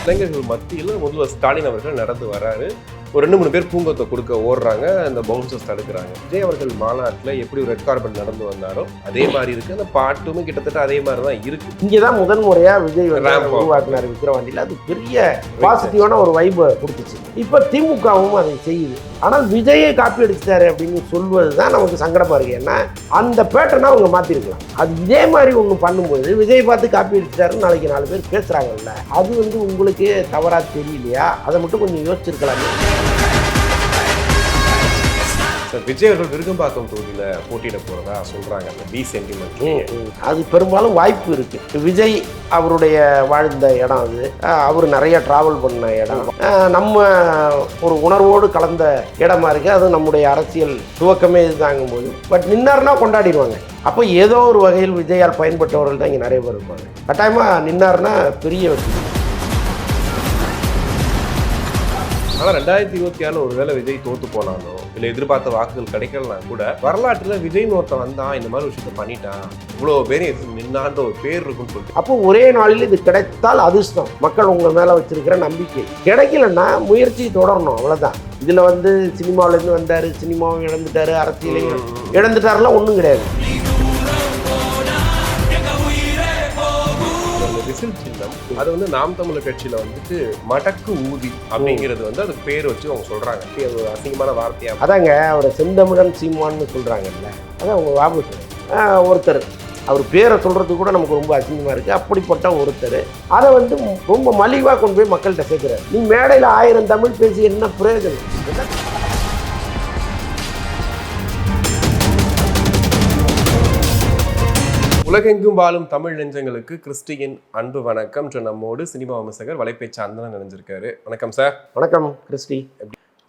இளைஞர்கள் மத்தியில் முதல்வர் ஸ்டாலின் அவர்கள் நடந்து வர்றாரு. ஒரு 2-3 பேர் பூங்கொத்தை கொடுக்க ஓடுறாங்க, அந்த பவுன்சர்ஸ் தடுக்கிறாங்க. விஜய் அவர்கள் மாநாட்டில் எப்படி ஒரு ரெட் கார்பெட் நடந்து வந்தாரோ அதே மாதிரி இருக்கு. அந்த பாட்டுமே கிட்டத்தட்ட அதே மாதிரி தான் இருக்கு. இங்கதான் முதன் முறையா விஜய் உருவாக்கினார் விக்கிரவாண்டியில். அது பெரிய பாசிட்டிவான ஒரு வைபை கொடுத்துச்சு. இப்ப திமுகவும் அதை செய்யுது. ஆனால் விஜயை காப்பி அடிச்சிட்டாரு அப்படின்னு சொல்வதுதான் நமக்கு சங்கடமா இருக்கு. ஏன்னா அந்த பேட்டர்னா அவங்க மாத்திருக்கலாம். அது இதே மாதிரி ஒண்ணு பண்ணும்போது விஜய் பார்த்து காப்பி அடிச்சிட்டாருன்னு நாளைக்கு 4 பேர் பேசுறாங்கல்ல, அது உங்களுக்கு தவறா தெரியலையா? அதை மட்டும் கொஞ்சம் யோசிச்சிருக்கலாமே. விஜய் அவர்கள் விருகம்பாக்கம் தொகுதியில போட்டியிட போறதா சொல்றாங்க. அந்த பி சென்டிமெண்ட் அது பெரும்பாலும் வாய்ப்பு இருக்கு. விஜய் அவருடைய வாழ்ந்த இடம் அது, அவர் நிறைய டிராவல் பண்ண இடம், நம்ம ஒரு உணர்வோடு கலந்த இடமா இருக்கு. அது நம்முடைய அரசியல் துவக்கமே இதுதாங்கும் போது பட் நின்னார்னா கொண்டாடிடுவாங்க. அப்போ ஏதோ ஒரு வகையில் விஜயால் பயன்பட்டவர்கள் தான் இங்கே நிறைய பேர் இருப்பாங்க. கட்டாயமா நின்னார்னா பெரிய வெற்றி. ஆனால் 2026 ஒருவேளை விஜய் தோத்து போனாலும் இல்லை எதிர்பார்த்த வாக்குகள் கிடைக்கலனா கூட வரலாற்றில் விஜய்னு ஒருத்தன் வந்தான், இந்த மாதிரி விஷயத்த பண்ணிட்டான், இவ்வளோ பேர் நின்னான்ற ஒரு பேர் இருக்குன்னு சொல்லிட்டு அப்போ ஒரே நாளில் இது கிடைத்தால் அதிர்ஷ்டம். மக்கள் உங்கள் மேலே வச்சிருக்கிற நம்பிக்கை. கிடைக்கலன்னா முயற்சி தொடரணும், அவ்வளோதான். இதில் சினிமாவிலேருந்து வந்தார், சினிமாவும் இழந்துட்டாரு, அரசியலையும் இழந்துட்டாருலாம் ஒன்றும் கிடையாது. சின்னம் அது நாம் தமிழர் கட்சியில மடக்கு ஊதி அப்படிங்கிறது அதுக்கு பேர் வச்சு அவங்க சொல்றாங்க. அது ஒரு அசிங்கமான வார்த்தையா. அதாங்க அவரை செந்தமிழன் சீமான்னு சொல்றாங்கல்ல, அதான் அவங்க வாபஸ் ஒருத்தர் அவர் பேரை சொல்றதுக்கு கூட நமக்கு ரொம்ப அசிங்கமா இருக்கு. அப்படிப்பட்ட ஒருத்தர் அதை ரொம்ப மலிவா கொண்டு போய் மக்கள்கிட்ட சேர்க்கிறார். நீ மேடையில் 1000 தமிழ் பேசி என்ன பிரயோஜனம்? உலகெங்கும் வாழும் தமிழ் நெஞ்சங்களுக்கு கிறிஸ்டியின் அன்பு வணக்கம். நம்மோடு சினிமா விமர்சகர் வலைப்பேச்சு அந்தனன் நினைஞ்சிருக்காரு. வணக்கம் சார். வணக்கம் கிறிஸ்டி.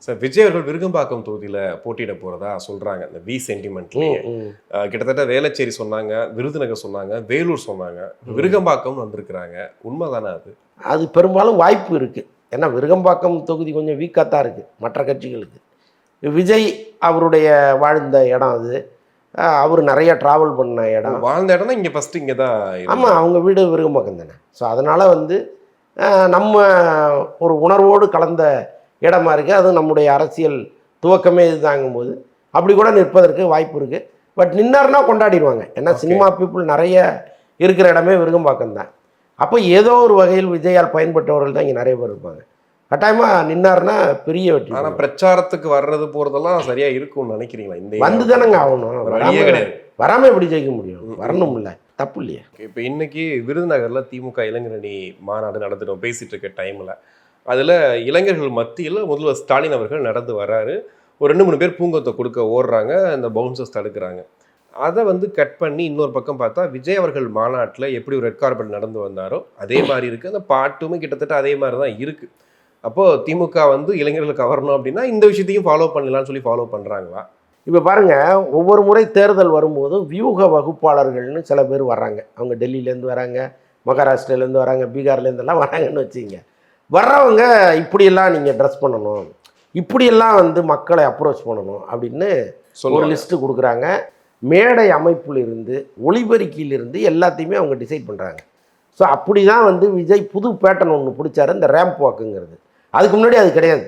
சார், விஜய் அவர்கள் விருகம்பாக்கம் தொகுதியில போட்டியிட போறதா சொல்றாங்க. இந்த வி சென்டிமெண்ட்லயே கிட்டத்தட்ட வேளச்சேரி சொன்னாங்க, விருதுநகர் சொன்னாங்க, வேலூர் சொன்னாங்க, விருகம்பாக்கம் வந்திருக்கிறாங்க. உண்மைதானே அது? அது பெரும்பாலும் வாய்ப்பு இருக்கு. ஏன்னா விருகம்பாக்கம் தொகுதி கொஞ்சம் வீக்காத்தான் இருக்கு மற்ற கட்சிகளுக்கு. விஜய் அவருடைய வாழ்ந்த இடம் அது, அவர் நிறைய ட்ராவல் பண்ண இடம், வாழ்ந்த இடம் தான் இங்கே ஃபஸ்ட்டு இங்கே தான். ஆமாம், அவங்க வீடு விருகம்பாக்கம் தானே. ஸோ அதனால் நம்ம ஒரு உணர்வோடு கலந்த இடமா இருக்குது. அது நம்முடைய அரசியல் துவக்கமே இதுதாங்கும் போது அப்படி கூட நிற்பதற்கு வாய்ப்பு இருக்குது. பட் நின்னார்னா கொண்டாடிடுவாங்க. ஏன்னா சினிமா பீப்புள் நிறைய இருக்கிற இடமே விருகம்பாக்கம் தான். அப்போ ஏதோ ஒரு வகையில் விஜயால் பயன்பட்டவர்கள் தான் இங்கே நிறைய பேர் இருப்பாங்க. கட்டாயமா நின்னார்னா பெரிய வெற்றி. ஆனா பிரச்சாரத்துக்கு வர்றது போறதெல்லாம் சரியா இருக்கும்னு நினைக்கிறீங்களா? இந்த வந்துதானங்க ஆகணும். வராம எப்படி ஜெயிக்க முடியும்? வரணும் இல்ல, தப்பு இல்லையா? இப்ப இன்னைக்கு விருதுநகர்ல திமுக இளைஞரணி மாநாடு நடந்துடும் பேசிட்டு இருக்க டைம்ல அதுல இளைஞர்கள் மத்தியில் முதல்வர் ஸ்டாலின் அவர்கள் நடந்து வர்றாரு. ஒரு 2-3 பேர் பூங்கொத்தை கொடுக்க ஓடுறாங்க, அந்த பவுன்சர்ஸ் தடுக்கிறாங்க. அதை கட் பண்ணி இன்னொரு பக்கம் பார்த்தா விஜய் அவர்கள் மாநாட்டில் எப்படி ஒரு ரெட் கார்பெட் நடந்து வந்தாரோ அதே மாதிரி இருக்கு. அந்த பாட்டுமே கிட்டத்தட்ட அதே மாதிரி தான் இருக்கு. அப்போது திமுக இளைஞர்களுக்கு கவரணும் அப்படின்னா இந்த விஷயத்தையும் ஃபாலோ பண்ணலான்னு சொல்லி ஃபாலோ பண்ணுறாங்களா? இப்போ பாருங்கள், ஒவ்வொரு முறை தேர்தல் வரும்போதும் வியூக வகுப்பாளர்கள்னு சில பேர் வர்றாங்க. அவங்க டெல்லியிலேருந்து வராங்க, மகாராஷ்டிராலேருந்து வராங்க, பீகார்லேருந்துலாம் வராங்கன்னு வச்சுங்க. வர்றவங்க இப்படியெல்லாம் நீங்கள் ட்ரெஸ் பண்ணணும், இப்படியெல்லாம் மக்களை அப்ரோச் பண்ணணும் அப்படின்னு ஒரு லிஸ்ட்டு கொடுக்குறாங்க. மேடை அமைப்பிலிருந்து ஒளிபெருக்கியிலிருந்து எல்லாத்தையுமே அவங்க டிசைட் பண்ணுறாங்க. ஸோ அப்படி தான் விஜய் புது பேட்டர்ன் ஒன்று பிடிச்சாரு, இந்த ரேம்ப் வாக்குங்கிறது. அதுக்கு முன்னாடி அது கிடையாது.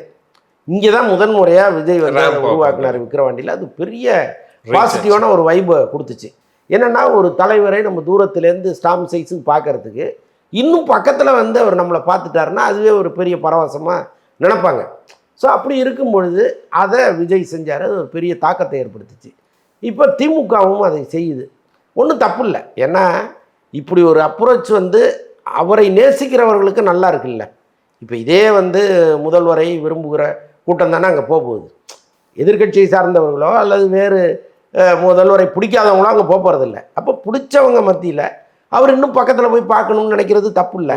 இங்கே தான் முதன் முறையாக விஜய் உருவாக்கினார் விக்கிரவாண்டியில். அது பெரிய பாசிட்டிவான ஒரு வைபை கொடுத்துச்சு. என்னென்னா, ஒரு தலைவரை நம்ம தூரத்துலேருந்து ஸ்டாம்ப் சைஸுக்கு பார்க்கறதுக்கு இன்னும் பக்கத்தில் அவர் நம்மளை பார்த்துட்டாருன்னா அதுவே ஒரு பெரிய பரவசமாக நினைப்பாங்க. ஸோ அப்படி இருக்கும் பொழுது அதை விஜய் செஞ்சார். அது ஒரு பெரிய தாக்கத்தை ஏற்படுத்துச்சு. இப்போ திமுகவும் அதை செய்யுது. ஒன்றும் தப்பு இல்லை. ஏன்னா இப்படி ஒரு அப்ரோச் அவரை நேசிக்கிறவர்களுக்கு நல்லா இருக்குல்ல. இப்போ இதே முதல்வரை விரும்புகிற கூட்டம் தானே அங்கே போகுது. எதிர்கட்சியை சார்ந்தவர்களோ அல்லது வேறு முதல்வரை பிடிக்காதவங்களோ அங்கே போகிறதில்ல. அப்போ பிடிச்சவங்க மத்தியில் அவர் இன்னும் பக்கத்தில் போய் பார்க்கணும்னு நினைக்கிறது தப்பு இல்லை.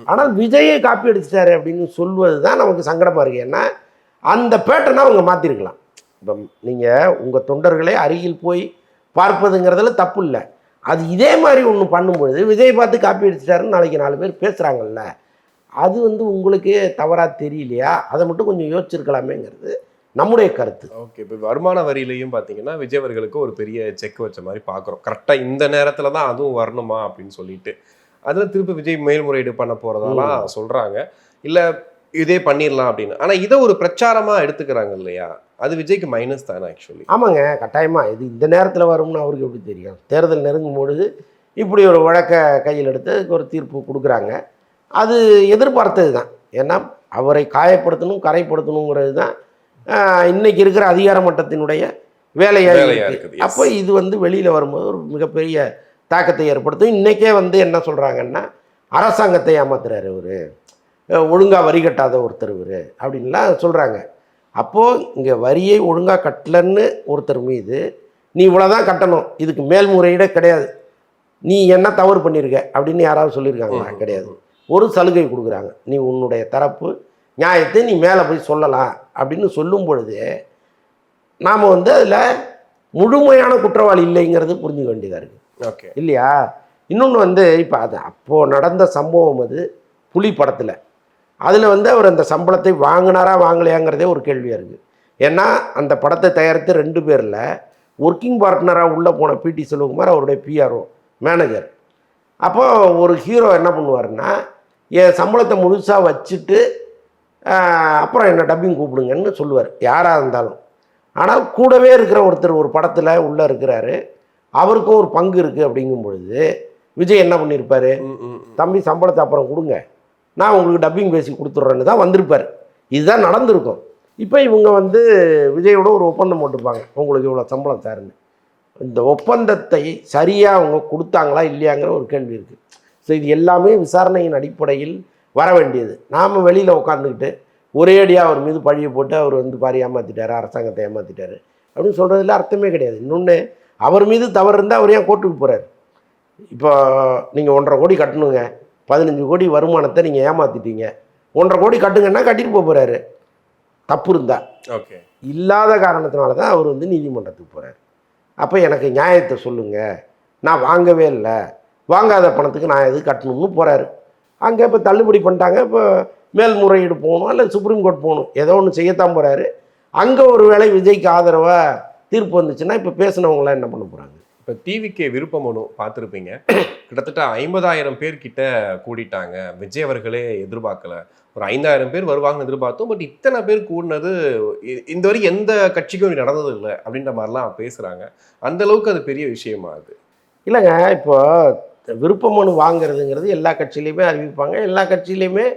ஆனால் விஜயை காப்பி அடிச்சிட்டாரு அப்படின்னு சொல்வது தான் நமக்கு சங்கடமாக இருக்குது. ஏன்னா அந்த பேட்டர்னை அவங்க மாற்றிருக்கலாம். இப்போ நீங்கள் உங்கள் தொண்டர்களே அருகில் போய் பார்ப்பதுங்கிறதுல தப்பு இல்லை. அது இதே மாதிரி ஒன்று பண்ணும்பொழுது விஜய் பார்த்து காப்பி அடிச்சிட்டாருன்னு நாளைக்கு 4 பேர் பேசுகிறாங்கல்ல, அது உங்களுக்கு தவறாக தெரியலையா? அதை மட்டும் கொஞ்சம் யோசிச்சிருக்கலாமேங்கிறது நம்முடைய கருத்து. ஓகே. இப்போ வருமான வரியிலையும் பார்த்தீங்கன்னா விஜய் அவர்களுக்கு ஒரு பெரிய செக் வச்ச மாதிரி பார்க்குறோம். கரெக்டாக இந்த நேரத்தில் தான் அதுவும் வரணுமா அப்படின்னு சொல்லிட்டு அதில் திருப்பி விஜய் மேல்முறையீடு பண்ண போகிறதெல்லாம் சொல்கிறாங்க. இல்லை இதே பண்ணிடலாம் அப்படின்னு. ஆனால் இதை ஒரு பிரச்சாரமாக எடுத்துக்கிறாங்க இல்லையா, அது விஜய்க்கு மைனஸ் தானே ஆக்சுவலி. ஆமாங்க, கட்டாயமாக இது இந்த நேரத்தில் வரும்னு அவருக்கு எப்படி தெரியும்? தேர்தல் நெருங்கும் பொழுது இப்படி ஒரு வழக்கை கையில் எடுத்து ஒரு தீர்ப்பு கொடுக்குறாங்க. அது எதிர்பார்த்தது தான். ஏன்னா அவரை காயப்படுத்தணும், கரைப்படுத்தணுங்கிறது தான் இன்னைக்கு இருக்கிற அதிகார மட்டத்தினுடைய வேலையாக இருக்குது. அப்போ இது வந்து வெளியில் வரும்போது ஒரு மிகப்பெரிய தாக்கத்தை ஏற்படுத்தும். இன்றைக்கே வந்து என்ன சொல்கிறாங்கன்னா, அரசாங்கத்தை ஏமாத்துறாரு இவர், ஒழுங்காக வரி கட்டாத ஒருத்தர் இவர் அப்படின்லாம் சொல்கிறாங்க. அப்போது இங்கே வரியை ஒழுங்காக கட்டலன்னு ஒருத்தர் மீது நீ இவ்வளோதான் கட்டணும், இதுக்கு மேல்முறையீடே கிடையாது, நீ என்ன தவறு பண்ணியிருக்க அப்படின்னு யாராவது சொல்லியிருக்காங்களா? கிடையாது. ஒரு சலுகை கொடுக்குறாங்க, நீ உன்னுடைய தரப்பு நியாயத்தை நீ மேலே போய் சொல்லலாம் அப்படின்னு சொல்லும் பொழுது நாம் வந்து அதில் முழுமையான குற்றவாளி இல்லைங்கிறது புரிஞ்சுக்க வேண்டியதாக இருக்குது. ஓகே இல்லையா? இன்னொன்று வந்து இப்போ அது அப்போது நடந்த சம்பவம் அது புலி படத்தில், அதில் வந்து அவர் அந்த சம்பளத்தை வாங்கினாரா வாங்கலையாங்கிறதே ஒரு கேள்வியாக இருக்குது. ஏன்னா அந்த படத்தை தயாரித்து 2 பேரில் ஒர்க்கிங் பார்ட்னராக உள்ளே போன பிடி செல்வகுமார் அவருடைய பிஆர்ஓ மேனேஜர். அப்போது ஒரு ஹீரோ என்ன பண்ணுவார்னா, என் சம்பளத்தை முழுசாக வச்சுட்டு அப்புறம் என்ன டப்பிங் கூப்பிடுங்கன்னு சொல்லுவார் யாராக இருந்தாலும். ஆனால் கூடவே இருக்கிற ஒருத்தர் ஒரு படத்தில் உள்ளே இருக்கிறாரு, அவருக்கும் ஒரு பங்கு இருக்குது அப்படிங்கும் பொழுது விஜய் என்ன பண்ணியிருப்பார்? தம்பி சம்பளத்தை அப்புறம் கொடுங்க, நான் உங்களுக்கு டப்பிங் பேசி கொடுத்துட்றேன்னு தான் வந்திருப்பார். இதுதான் நடந்திருக்கும். இப்போ இவங்க வந்து விஜயோட ஒரு ஒப்பந்தம் போட்டுப்பாங்க, உங்களுக்கு இவ்வளோ சம்பளம் சாருன்னு. இந்த ஒப்பந்தத்தை சரியாக அவங்க கொடுத்தாங்களா இல்லையாங்கிற ஒரு கேள்வி இருக்குது. ஸோ இது எல்லாமே விசாரணையின் அடிப்படையில் வர வேண்டியது. நாம் வெளியில் உட்காந்துக்கிட்டு ஒரே அடியாக அவர் மீது பழியை போட்டு அவர் வந்து பாரி ஏமாற்றிட்டாரு, அரசாங்கத்தை ஏமாற்றிட்டாரு அப்படின்னு சொல்கிறதுல அர்த்தமே கிடையாது. இன்னொன்று, அவர் மீது தவறு இருந்தால் அவர் ஏன் கோர்ட்டுக்கு போகிறார்? இப்போ நீங்கள் 1.5 கோடி கட்டணுங்க, 15 கோடி வருமானத்தை நீங்கள் ஏமாற்றிட்டீங்க, 1.5 கோடி கட்டுங்கன்னா கட்டிட்டு போகிறாரு. தப்பு இருந்தால். ஓகே, இல்லாத காரணத்தினால தான் அவர் வந்து நீதிமன்றத்துக்கு போகிறார். அப்போ எனக்கு நியாயத்தை சொல்லுங்கள், நான் வாங்கவே இல்லை, வாங்காத பணத்துக்கு நான் எது கட்டணும்னு போகிறாரு. அங்கே இப்போ தள்ளுபடி பண்ணிட்டாங்க, இப்போ மேல்முறையீடு போகணும் அல்லது சுப்ரீம் கோர்ட் போகணும், ஏதோ ஒன்று செய்யத்தான் போகிறாரு. அங்கே ஒரு வேளை விஜய்க்கு ஆதரவாக தீர்ப்பு வந்துச்சுன்னா இப்போ பேசினவங்களாம் என்ன பண்ண போகிறாங்க? இப்போ டிவிக்கு விருப்ப மனு பார்த்துருப்பீங்க, கிட்டத்தட்ட 50,000 பேர் கிட்ட கூடிட்டாங்க. விஜய் அவர்களே எதிர்பார்க்கல, ஒரு 5,000 பேர் வருவாங்கன்னு எதிர்பார்த்தோம், பட் இத்தனை பேர் கூடினது இந்த வரைக்கும் எந்த கட்சிக்கும் நடந்தது இல்லை அப்படின்ற மாதிரிலாம் பேசுகிறாங்க. அந்த அளவுக்கு அது பெரிய விஷயமா? அது இல்லைங்க, இப்போ விருப்ப மனு வாங்கிறதுங்கிறது எல்லா கட்சியிலையுமே அறிவிப்பாங்க. எல்லா கட்சியிலையுமே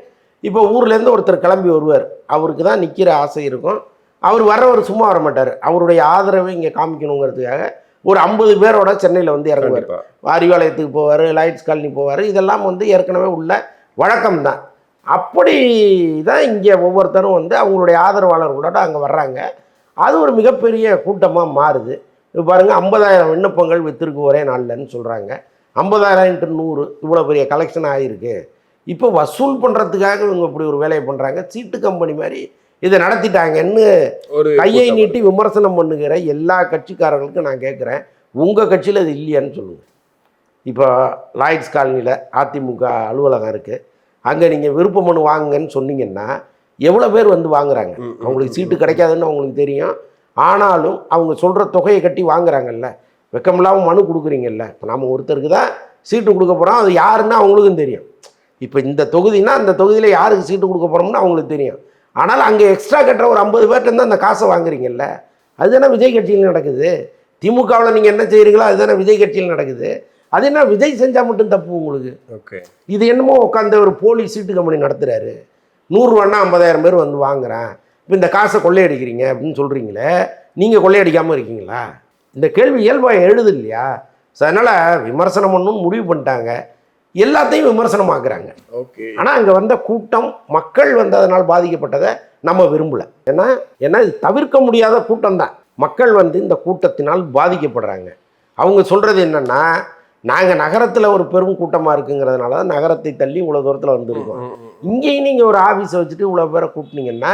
இப்போ ஊர்லேருந்து ஒருத்தர் கிளம்பி வருவார், அவருக்கு தான் நிற்கிற ஆசை இருக்கும். அவர் வர்றவர் சும்மா வர மாட்டார், அவருடைய ஆதரவை இங்கே காமிக்கணுங்கிறதுக்காக ஒரு 50 பேரோட சென்னையில் வந்து இறங்குவார். அறிவாலயத்துக்கு போவார், லைட்ஸ் காலனி போவார். இதெல்லாம் வந்து ஏற்கனவே உள்ள வழக்கம்தான். அப்படி தான் இங்கே ஒவ்வொருத்தரும் வந்து அவங்களுடைய ஆதரவாளர்களோட அங்கே வர்றாங்க. அது ஒரு மிகப்பெரிய கூட்டமாக மாறுது. இப்போ பாருங்கள், 50,000 விண்ணப்பங்கள் வித்திருக்கு ஒரே நாளில்னு சொல்கிறாங்க. 50,000 × 100 இவ்வளோ பெரிய கலெக்ஷன் ஆகிருக்கு. இப்போ வசூல் பண்ணுறதுக்காக இவங்க இப்படி ஒரு வேலையை பண்ணுறாங்க. சீட்டு கம்பெனி மாதிரி இதை நடத்திட்டாங்கன்னு ஒரு கையை நீட்டி விமர்சனம் பண்ணுகிற எல்லா கட்சிக்காரர்களுக்கும் நான் கேட்குறேன், உங்கள் கட்சியில் இது இல்லையான்னு சொல்லுங்கள். இப்போ லாய்ட்ஸ் காலனியில் அதிமுக அலுவலகம் இருக்குது, அங்கே நீங்கள் விருப்ப மனு வாங்குங்கன்னு சொன்னீங்கன்னா எவ்வளோ பேர் வந்து வாங்குறாங்க? அவங்களுக்கு சீட்டு கிடைக்காதுன்னு அவங்களுக்கு தெரியும், ஆனாலும் அவங்க சொல்கிற தொகையை கட்டி வாங்குறாங்கல்ல. வெக்கமில்லாமல் மனு கொடுக்குறீங்கல்ல. இப்போ நம்ம ஒருத்தருக்கு தான் சீட்டு கொடுக்க போகிறோம், அது யாருன்னு அவங்களுக்கும் தெரியும். இப்போ இந்த தொகுதினா அந்த தொகுதியில் யாருக்கு சீட்டு கொடுக்க போகிறோம்னு அவங்களுக்கு தெரியும். ஆனால் அங்கே எக்ஸ்ட்ரா கட்டுற ஒரு 50 பேர்ட்டு அந்த காசை வாங்குறீங்கல்ல, அதுதானே விஜய் கட்சியில் நடக்குது. திமுகவில் நீங்கள் என்ன செய்கிறீங்களோ அதுதானே விஜய் கட்சியில் நடக்குது. அது என்ன விஜய் செஞ்சால் மட்டும் தப்பு உங்களுக்கு? ஓகே, இது என்னமோ உட்காந்து ஒரு போலி சீட்டு கம்பெனி நடத்துகிறாரு, 100 ரூபான்னா 50,000 பேர் வந்து வாங்குறான், இப்போ இந்த காசை கொள்ளையடிக்கிறீங்க அப்படின்னு சொல்கிறீங்களே, நீங்கள் கொள்ளையடிக்காமல் இருக்கீங்களா? இந்த கேள்வி இயல்பாக எழுது இல்லையா? ஸோ அதனால் விமர்சனம் பண்ணணும்னு முடிவு பண்ணிட்டாங்க, எல்லாத்தையும் விமர்சனமாக்குறாங்க. ஓகே, ஆனால் அங்கே வந்த கூட்டம், மக்கள் வந்து அதனால் பாதிக்கப்பட்டதை நம்ம விரும்பலை. ஏன்னா இது தவிர்க்க முடியாத கூட்டம் தான். மக்கள் வந்து இந்த கூட்டத்தினால் பாதிக்கப்படுறாங்க. அவங்க சொல்கிறது என்னென்னா, நாங்கள் நகரத்தில் ஒரு பெரும் கூட்டமாக இருக்குங்கிறதுனால தான் நகரத்தை தள்ளி இவ்வளோ தூரத்தில் வந்துருக்கோம், இங்கேயும் நீங்கள் ஒரு ஆஃபீஸை வச்சுட்டு இவ்வளோ பேரை கூட்டினீங்கன்னா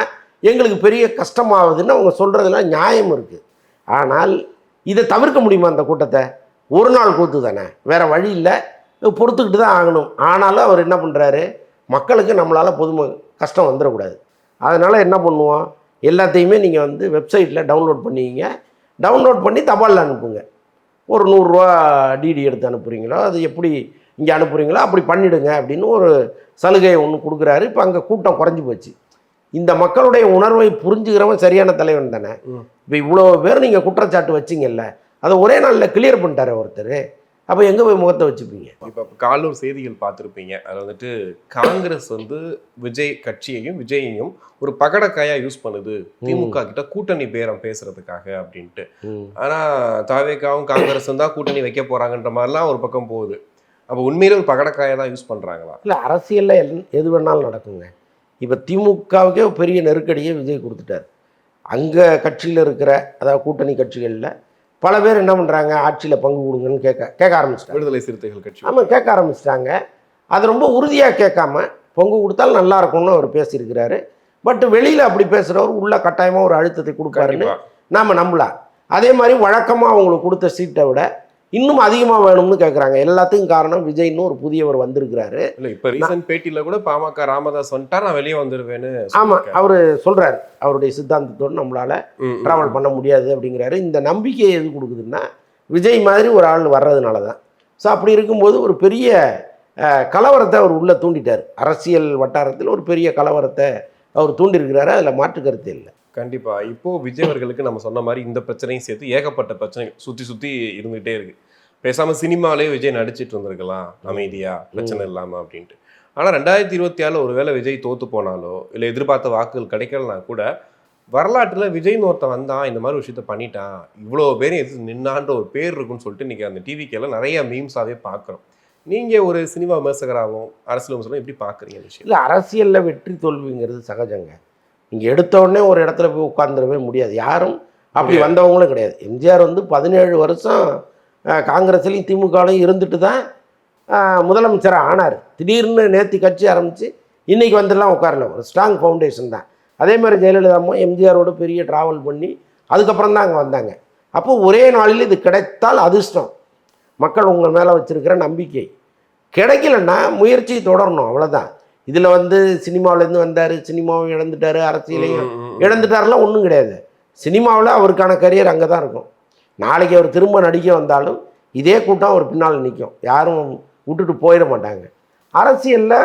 எங்களுக்கு பெரிய கஷ்டமாகுதுன்னு அவங்க சொல்கிறதுல நியாயம் இருக்குது. ஆனால் இதை தவிர்க்க முடியுமா? அந்த கூட்டத்தை ஒரு நாள் கூத்து தானே, வேறு வழி இல்லை, பொறுத்துக்கிட்டு தான் ஆகணும். ஆனாலும் அவர் என்ன பண்ணுறாரு, மக்களுக்கு நம்மளால் கஷ்டம் வந்துடக்கூடாது, அதனால் என்ன பண்ணுவோம், எல்லாத்தையுமே நீங்கள் வந்து வெப்சைட்டில் டவுன்லோட் பண்ணிக்கிங்க, டவுன்லோட் பண்ணி தபாலில் அனுப்புங்க. ஒரு 100 ரூபா டிடி எடுத்து அனுப்புகிறீங்களோ அது எப்படி இங்கே அனுப்புறீங்களா அப்படி பண்ணிடுங்க அப்படின்னு ஒரு சலுகையை ஒன்று கொடுக்குறாரு. இப்போ அங்கே கூட்டம் குறைஞ்சி போச்சு. இந்த மக்களுடைய உணர்வை புரிஞ்சுக்கிறவன் சரியான தலைவன் தானே. இப்போ இவ்வளோ பேர் நீங்கள் குற்றச்சாட்டு வச்சிங்கல்ல, அதை ஒரே நாளில் கிளியர் பண்ணிட்டாரு ஒருத்தர். அப்போ எங்கே போய் முகத்தை வச்சுப்பீங்க? இப்போ காலூர் செய்திகள் பார்த்துருப்பீங்க. அதில் வந்துட்டு காங்கிரஸ் வந்து விஜய் கட்சியையும் விஜயையும் ஒரு பகடக்காயாக யூஸ் பண்ணுது திமுக கிட்ட கூட்டணி பேரம் பேசுறதுக்காக அப்படின்ட்டு. ஆனால் தாவேகாவும் காங்கிரஸும் தான் கூட்டணி வைக்க போகிறாங்கன்ற மாதிரிலாம் ஒரு பக்கம் போகுது. அப்போ உண்மையிலே ஒரு பகடக்காயை தான் யூஸ் பண்ணுறாங்களா? இல்லை, அரசியலில் எது வேணாலும் நடக்குங்க. இப்போ திமுகவுக்கே பெரிய நெருக்கடியை விஜய் கொடுத்துட்டார். அங்கே கட்சியில் இருக்கிற அதாவது கூட்டணி கட்சிகளில் பல பேர் என்ன பண்ணுறாங்க, ஆட்சியில் பங்கு கொடுங்கன்னு கேட்க ஆரம்பிச்சிட்டாங்க. விடுதலை சிறுத்தைகள் கட்சி ஆமாம், கேட்க ஆரம்பிச்சிட்டாங்க. அது ரொம்ப உறுதியாக கேட்காம பங்கு கொடுத்தாலும் நல்லா இருக்கும்னு அவர் பேசியிருக்கிறாரு. பட் வெளியில் அப்படி பேசுகிறவர் உள்ள கட்டாயமாக ஒரு அழுத்தத்தை கொடுப்பாருன்னு நாம் நம்பலாம். அதே மாதிரி வழக்கமாக அவங்களுக்கு கொடுத்த சீட்டை விட இன்னும் அதிகமாக வேணும்னு கேட்குறாங்க. எல்லாத்துக்கும் காரணம் விஜய்னு ஒரு புதியவர் வந்திருக்கிறாரு. இல்லை, இப்போ ரீசன்ட் பேட்டியில் கூட பாமக ராமதாஸ் வந்துட்டா நான் வெளியே வந்துடுவேன்னு. ஆமாம், அவர் சொல்கிறார் அவருடைய சித்தாந்தத்தோடு நம்மளால் ட்ராவல் பண்ண முடியாது அப்படிங்கிறாரு. இந்த நம்பிக்கையை எது கொடுக்குதுன்னா விஜய் மாதிரி ஒரு ஆள் வர்றதுனால தான். ஸோ அப்படி இருக்கும்போது ஒரு பெரிய கலவரத்தை அவர் உள்ளே தூண்டிட்டார். அரசியல் வட்டாரத்தில் ஒரு பெரிய கலவரத்தை அவர் தூண்டிருக்கிறாரு. அதில் மாற்று கருத்து இல்லை. கண்டிப்பாக. இப்போது விஜய் அவர்களுக்கு நம்ம சொன்ன மாதிரி இந்த பிரச்சனையும் சேர்த்து ஏகப்பட்ட பிரச்சனை சுற்றி இருந்துகிட்டே இருக்கு. பேசாமல் சினிமாலே விஜய் நடிச்சிட்டு இருந்திருக்கலாம் அமைதியாக, பிரச்சனை இல்லாமல் அப்படின்ட்டு. ஆனால் 2026 ஒருவேளை விஜய் தோற்று போனாலோ இல்லை எதிர்பார்த்த வாக்குகள் கிடைக்கலனா கூட வரலாற்றில் விஜய்னு ஒருத்தன் வந்தான், இந்த மாதிரி விஷயத்த பண்ணிட்டான், இவ்வளோ பேரும் எது நின்னான்ற ஒரு பேர் இருக்குன்னு சொல்லிட்டு இன்றைக்கி அந்த டிவிக்கெல்லாம் நிறைய மீம்ஸாகவே பார்க்குறோம். நீங்கள் ஒரு சினிமா விமர்சகராகவும் அரசியல் விமர்சகரும் எப்படி பார்க்குறீங்க விஷயம்? இல்லை, அரசியலில் வெற்றி தோல்விங்கிறது சகஜங்க. நீங்கள் எடுத்த உடனே ஒரு இடத்துல போய் உட்காந்துடவே முடியாது. யாரும் அப்படி வந்தவங்களும் கிடையாது. எம்ஜிஆர் வந்து 17 வருஷம் காங்கிரஸ்லையும் திமுகலையும் இருந்துட்டு தான் முதலமைச்சராக ஆனார். திடீர்னு நேற்று கட்சி ஆரம்பித்து இன்றைக்கி வந்துடலாம் உட்காரல. ஒரு ஸ்ட்ராங் ஃபவுண்டேஷன் தான். அதே மாதிரி ஜெயலலிதாவும் எம்ஜிஆரோட பெரிய ட்ராவல் பண்ணி அதுக்கப்புறம் தான் அங்கே வந்தாங்க. அப்போது ஒரே நாளில் இது கிடைத்தால் அதிர்ஷ்டம். மக்கள் உங்கள் மேலே வச்சுருக்கிற நம்பிக்கை. கிடைக்கலன்னா முயற்சி தொடரணும், அவ்வளோதான். இதில் வந்து சினிமாவிலேருந்து வந்தார், சினிமாவும் இழந்துட்டார், அரசியலையும் இழந்துட்டாரெலாம் ஒன்றும் கிடையாது. சினிமாவில் அவருக்கான கரியர் அங்கே தான் இருக்கும். நாளைக்கு அவர் திரும்ப நடிக்க வந்தாலும் இதே கூட்டம் அவர் பின்னால் நிற்கும். யாரும் விட்டுட்டு போயிட மாட்டாங்க. அரசியலில்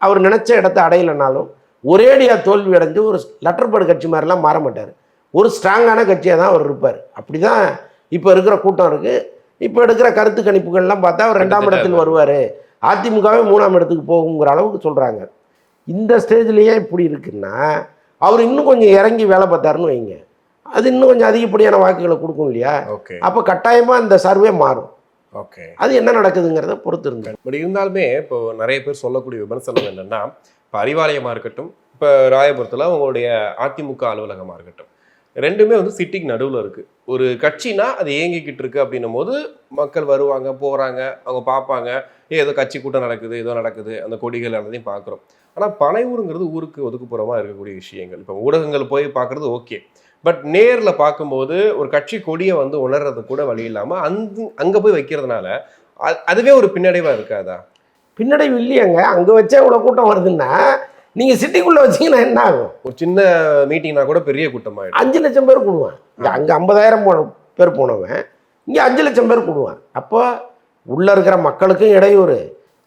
அவர் நினச்ச இடத்த அடையலைனாலும் ஒரேடியாக தோல்வி அடைஞ்சு ஒரு லெட்டர் பேர்டு கட்சி மாதிரிலாம் மாற மாட்டார். ஒரு ஸ்ட்ராங்கான கட்சியாக தான் அவர் இருப்பார். அப்படி தான் இப்போ இருக்கிற கூட்டம் இருக்குது. இப்போ எடுக்கிற கருத்து கணிப்புகள்லாம் பார்த்தா அவர் 2ஆம் இடத்தில் வருவார், அதிமுகவே 3ஆம் இடத்துக்கு போகுங்கிற அளவுக்கு சொல்கிறாங்க. இந்த ஸ்டேஜ்லேயே இப்படி இருக்குன்னா அவர் இன்னும் கொஞ்சம் இறங்கி வேலை பார்த்தாருன்னு வைங்க, அது இன்னும் கொஞ்சம் அதிகப்படியான வாக்குகளை கொடுக்கும் இல்லையா? அப்போ கட்டாயமாக இந்த சர்வே மாறும். ஓகே, அது என்ன நடக்குதுங்கிறத பொறுத்து இருந்தேன். பட் இருந்தாலுமே இப்போ நிறைய பேர் சொல்லக்கூடிய விமர்சனம் என்னென்னா, இப்போ அறிவாலயமாக இருக்கட்டும், இப்போ ராயபுரத்தில் உங்களுடைய அதிமுக அலுவலகமாக இருக்கட்டும், ரெண்டுமே வந்து சிட்டிக்கு நடுவில் இருக்குது. ஒரு கட்சினா அது இயங்கிக்கிட்டு இருக்குது அப்படின்னும் போது மக்கள் வருவாங்க போகிறாங்க, அவங்க பார்ப்பாங்க, ஏதோ கட்சி கூட்டம் நடக்குது, ஏதோ நடக்குது, அந்த கொடிகள் எல்லாத்தையும் பார்க்குறோம். ஆனால் பனையூருங்கிறது ஊருக்கு ஒதுக்குப்புறமாக இருக்கக்கூடிய விஷயங்கள். இப்போ ஊடகங்கள் போய் பார்க்குறது ஓகே, பட் நேரில் பார்க்கும்போது ஒரு கட்சி கொடியை வந்து உணர்றது கூட வழி இல்லாமல் அங்கே போய் வைக்கிறதுனால அதுவே ஒரு பின்னடைவாக இருக்காதா? பின்னடைவு இல்லையாங்க, அங்கே வச்சா இவ்வளோ கூட்டம் வருதுன்னா நீங்கள் சிட்டிக்குள்ளே வச்சிங்கன்னா என்ன ஆகும்? ஒரு சின்ன மீட்டிங்னா கூட பெரிய கூட்டமாகிடும். 5 லட்சம் பேர் கூடுவான். அங்கே 50,000 பேர் போனவன் இங்கே 5 லட்சம் பேர் கூடுவான். அப்போ உள்ளே இருக்கிற மக்களுக்கும் இடையூறு,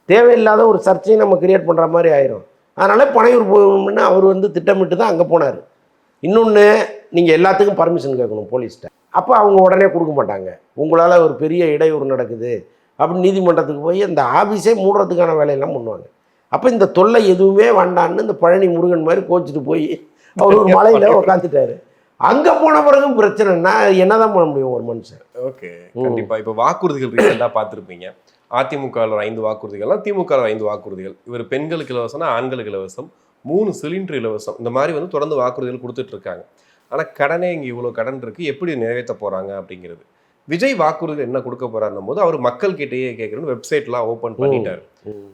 தேவையில்லாத ஒரு சர்ச்சையை நம்ம கிரியேட் பண்ணுற மாதிரி ஆயிரும். அதனால் பனையூர் போகணும்னு அவர் வந்து திட்டமிட்டு தான் அங்கே போனார். இன்னொன்று, நீங்கள் எல்லாத்துக்கும் பர்மிஷன் கேட்கணும் போலீஸ்கிட்ட. அப்போ அவங்க உடனே கொடுக்க மாட்டாங்க. உங்களால் ஒரு பெரிய இடையூறு நடக்குது அப்படின்னு நீதிமன்றத்துக்கு போய் அந்த ஆஃபீஸே மூடுறதுக்கான வேலையெல்லாம் பண்ணுவாங்க. அப்போ இந்த தொல்லை எதுவுமே வேண்டான்னு இந்த பழனி முருகன் மாதிரி கோச்சிட்டு போய் அவர் ஒரு மலையில் உட்காந்துட்டாரு. அங்கே போன பிறகும் பிரச்சனைன்னா என்னதான் பண்ண முடியும் ஒரு மனுஷன்? ஓகே, கண்டிப்பாக. இப்போ வாக்குறுதிகள் ரீசெண்டாக பார்த்துருப்பீங்க. அதிமுகவில் 5 வாக்குறுதிகள்லாம், திமுகவில் 5 வாக்குறுதிகள். இவர் பெண்களுக்கு இலவசம்னா ஆண்களுக்கு இலவசம், 3 சிலிண்டர் இலவசம், இந்த மாதிரி வந்து தொடர்ந்து வாக்குறுதிகள் கொடுத்துட்டு இருக்காங்க. ஆனால் கடனே இங்கே இவ்வளோ கடன் இருக்குது, எப்படி நிறைவேற்ற போகிறாங்க அப்படிங்கிறது. விஜய் வாக்குறுதிகள் என்ன கொடுக்க போறாருன்னும் போது அவர் மக்கள் கிட்டேயே கேட்கணும்னு வெப்சைட்லாம் ஓப்பன் பண்ணிட்டாரு.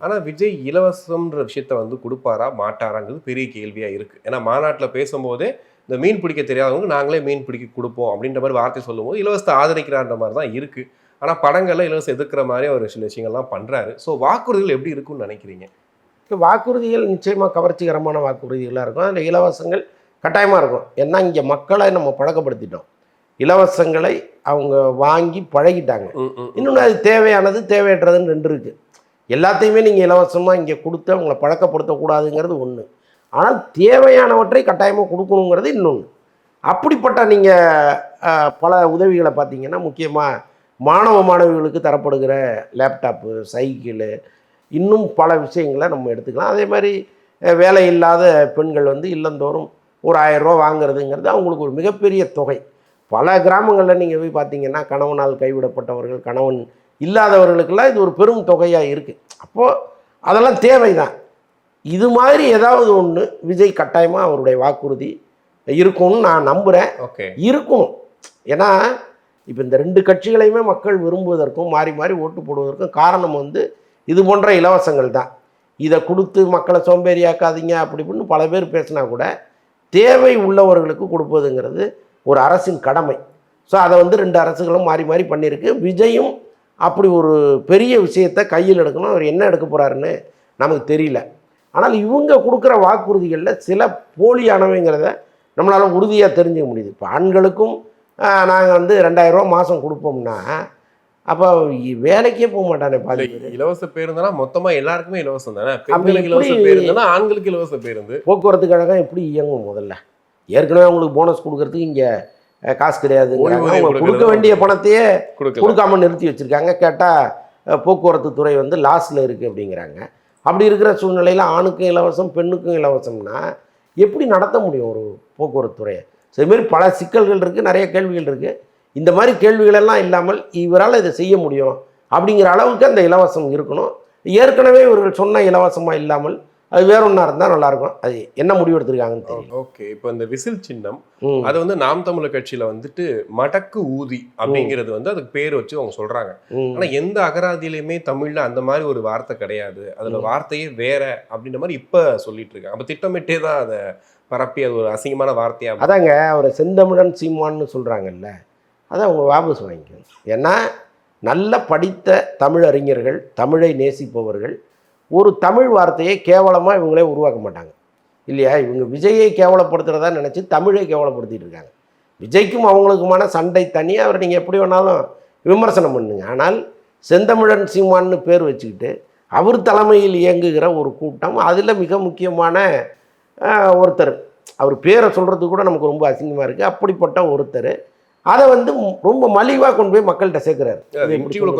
ஆனால் விஜய் இலவசம்ன்ற விஷயத்த வந்து கொடுப்பாரா மாட்டாராங்கிறது பெரிய கேள்வியாக இருக்குது. ஏன்னா மாநாட்டில் பேசும்போதே இந்த மீன் பிடிக்க தெரியாதவங்க நாங்களே மீன் பிடிக்க கொடுப்போம் அப்படின்ற மாதிரி வார்த்தை சொல்லும்போது இலவசத்தை ஆதரிக்கிறான்ற மாதிரி தான் இருக்குது. ஆனால் படங்கள்ல இலவசம் எதிர்க்கிற மாதிரி அவர் சில விஷயங்கள்லாம் பண்ணுறாரு. ஸோ வாக்குறுதிகள் எப்படி இருக்குன்னு நினைக்கிறீங்க? வாக்குறுதிகள் நிச்சயமாக கவர்ச்சிகரமான வாக்குறுதிகளாக இருக்கும். அதில் இலவசங்கள் கட்டாயமாக இருக்கும். ஏன்னா இங்கே மக்களை நம்ம பழக்கப்படுத்திட்டோம். இலவசங்களை அவங்க வாங்கி பழகிட்டாங்க. இன்னொன்று அது தேவையானது தேவையற்றதுன்னு 2 இருக்குது. எல்லாத்தையுமே நீங்கள் இலவசமாக இங்கே கொடுத்து அவங்கள பழக்கப்படுத்தக்கூடாதுங்கிறது ஒன்று. ஆனால் தேவையானவற்றை கட்டாயமாக கொடுக்கணுங்கிறது இன்னொன்று. அப்படிப்பட்ட நீங்கள் பல உதவிகளை பார்த்தீங்கன்னா, முக்கியமாக மாணவ மாணவிகளுக்கு தரப்படுகிற லேப்டாப்பு, சைக்கிளு, இன்னும் பல விஷயங்களை நம்ம எடுத்துக்கலாம். அதே மாதிரி வேலை இல்லாத பெண்கள் வந்து இல்லந்தோறும் ஒரு 1000 ரூபா வாங்குறதுங்கிறது அவங்களுக்கு ஒரு மிகப்பெரிய தொகை. பல கிராமங்களில் நீங்கள் போய் பார்த்தீங்கன்னா, கணவனால் கைவிடப்பட்டவர்கள், கணவன் இல்லாதவர்களுக்கெல்லாம் இது ஒரு பெரும் தொகையாக இருக்குது. அப்போது அதெல்லாம் தேவை தான். இது மாதிரி ஏதாவது ஒன்று விஜய் கட்டாயமாக அவருடைய வாக்குறுதி இருக்கும்னு நான் நம்புகிறேன். ஓகே, இருக்கும். ஏன்னா இப்போ இந்த 2 கட்சிகளையுமே மக்கள் விரும்புவதற்கும் மாறி மாறி ஓட்டு போடுவதற்கும் காரணம் வந்து இது போன்ற இலவசங்கள் தான். இதை கொடுத்து மக்களை சோம்பேறியாக்காதீங்க அப்படி இப்படின்னு பல பேர் பேசினா கூட தேவை உள்ளவர்களுக்கு கொடுப்பதுங்கிறது ஒரு அரசின் கடமை. ஸோ அதை வந்து 2 அரசுகளும் மாறி மாறி பண்ணியிருக்கு. விஜயும் அப்படி ஒரு பெரிய விஷயத்தை கையில் எடுக்கணும். அவர் என்ன எடுக்க போகிறாருன்னு நமக்கு தெரியல. ஆனால் இவங்க கொடுக்குற வாக்குறுதிகளில் சில போலியானவைங்கிறத நம்மளால் உறுதியாக தெரிஞ்சுக்க முடியுது. இப்போ ஆண்களுக்கும் நாங்கள் வந்து 2000 ரூபா மாதம் கொடுப்போம்னா அப்போ வேலைக்கே போக மாட்டானே பாதி பேர். இலவச பேருந்துனா மொத்தமா எல்லாருக்குமே இலவசம் தானே? பெண்களுக்கு இலவச பேருந்துனா ஆண்களுக்கு இலவச பேருந்து. போக்குவரத்து கழகம் எப்படி இயங்கும்? முதல்ல ஏற்கனவே அவங்களுக்கு போனஸ் கொடுக்கறதுக்கு இங்கே காசு கிடையாது. கொடுக்க வேண்டிய பணத்தையே கொடுக்காம நிறுத்தி வச்சுருக்காங்க. கேட்டால் போக்குவரத்து துறை வந்து லாஸில் இருக்குது அப்படிங்கிறாங்க. அப்படி இருக்கிற சூழ்நிலையில் ஆணுக்கும் இலவசம் பெண்ணுக்கும் இலவசம்னா எப்படி நடத்த முடியும் ஒரு போக்குவரத்து துறையை? இதுமாரி பல சிக்கல்கள் இருக்குது, நிறைய கேள்விகள் இருக்குது. இந்த மாதிரி கேள்விகளெல்லாம் இல்லாமல் இவரால் இதை செய்ய முடியும் அப்படிங்கிற அளவுக்கு அந்த இலவசம் இருக்கணும். ஏற்கனவே இவர்கள் சொன்ன இலவசமாக இல்லாமல் அது வேற ஒன்றா இருந்தால் நல்லாயிருக்கும். அது என்ன முடிவு எடுத்திருக்காங்கன்னு தெரியும். ஓகே, இப்போ இந்த விசில் சின்னம் அது வந்து நாம் தமிழர் கட்சியில் வந்துட்டு மடக்கு ஊதி அப்படிங்கிறது வந்து அதுக்கு பேர் வச்சு அவங்க சொல்கிறாங்க. ஆனால் எந்த அகராதியிலையுமே தமிழில் அந்த மாதிரி ஒரு வார்த்தை கிடையாது. அதில் வார்த்தையே வேற அப்படின்ற மாதிரி இப்போ சொல்லிட்டு இருக்காங்க. அப்போ திட்டமிட்டே தான் அதை பரப்பி அது ஒரு அசிங்கமான வார்த்தையாக. அதாங்க அவரை செந்தமிழன் சீமான்னு சொல்கிறாங்கல்ல, அதை அவங்க வாபஸ் வாங்கிக்கணும். ஏன்னா நல்ல படித்த தமிழறிஞர்கள், தமிழை நேசிப்பவர்கள் ஒரு தமிழ் வார்த்தையை கேவலமாக இவங்களே உருவாக்க மாட்டாங்க இல்லையா? இவங்க விஜயை கேவலப்படுத்துகிறதா நினச்சி தமிழை கேவலப்படுத்திட்டு இருக்காங்க. விஜய்க்கும் அவங்களுக்குமான சண்டை தனி. அவர் நீங்கள் எப்படி வேணாலும் விமர்சனம் பண்ணுங்க. ஆனால் செந்தமிழன் சீமான்னு பேர் வச்சுக்கிட்டு அவர் தலைமையில் இயங்குகிற ஒரு கூட்டம், அதில் மிக முக்கியமான ஒருத்தர், அவர் பேரை சொல்கிறதுக்கு கூட நமக்கு ரொம்ப அசிங்கமாக இருக்குது. அப்படிப்பட்ட ஒருத்தர் அதை வந்து ரொம்ப மலிவாக கொண்டு போய் மக்கள்கிட்ட சேர்க்குறாரு.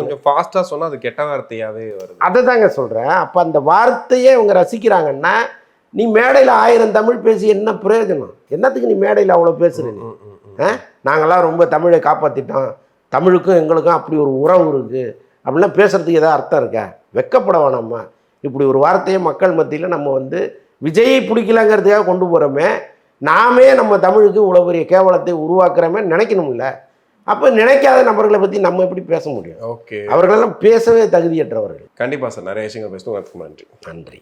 கொஞ்சம் ஃபாஸ்ட்டாக சொன்னால் அது கெட்ட வார்த்தையாகவே வருது. அதை தாங்க சொல்கிறேன். அப்போ அந்த வார்த்தையே அவங்க ரசிக்கிறாங்கன்னா, நீ மேடையில் 1000 தமிழ் பேசி என்ன பிரயோஜனம்? என்னத்துக்கு நீ மேடையில் அவ்வளோ பேசுகிறீங்க? நாங்கள்லாம் ரொம்ப தமிழை காப்பாற்றிட்டோம், தமிழுக்கும் எங்களுக்கும் அப்படி ஒரு உறவு இருக்குது அப்படிலாம் பேசுகிறதுக்கு ஏதாவது அர்த்தம் இருக்கா? வெக்கப்பட வேணாமா? இப்படி ஒரு வார்த்தையை மக்கள் மத்தியில் நம்ம வந்து விஜயை பிடிக்கலங்கிறதுக்காக கொண்டு போகிறோமே, நாமே நம்ம தமிழுக்கு இவ்வளோ பெரிய கேவலத்தை உருவாக்குறோமே நினைக்கணும்ல. அப்போ நினைக்காத நபர்களை பற்றி நம்ம எப்படி பேச முடியும்? ஓகே, அவர்களெல்லாம் பேசவே தகுதியற்றவர்கள். கண்டிப்பாக சார். நிறைய விஷயங்கள் பேசுவோம். நன்றி. நன்றி.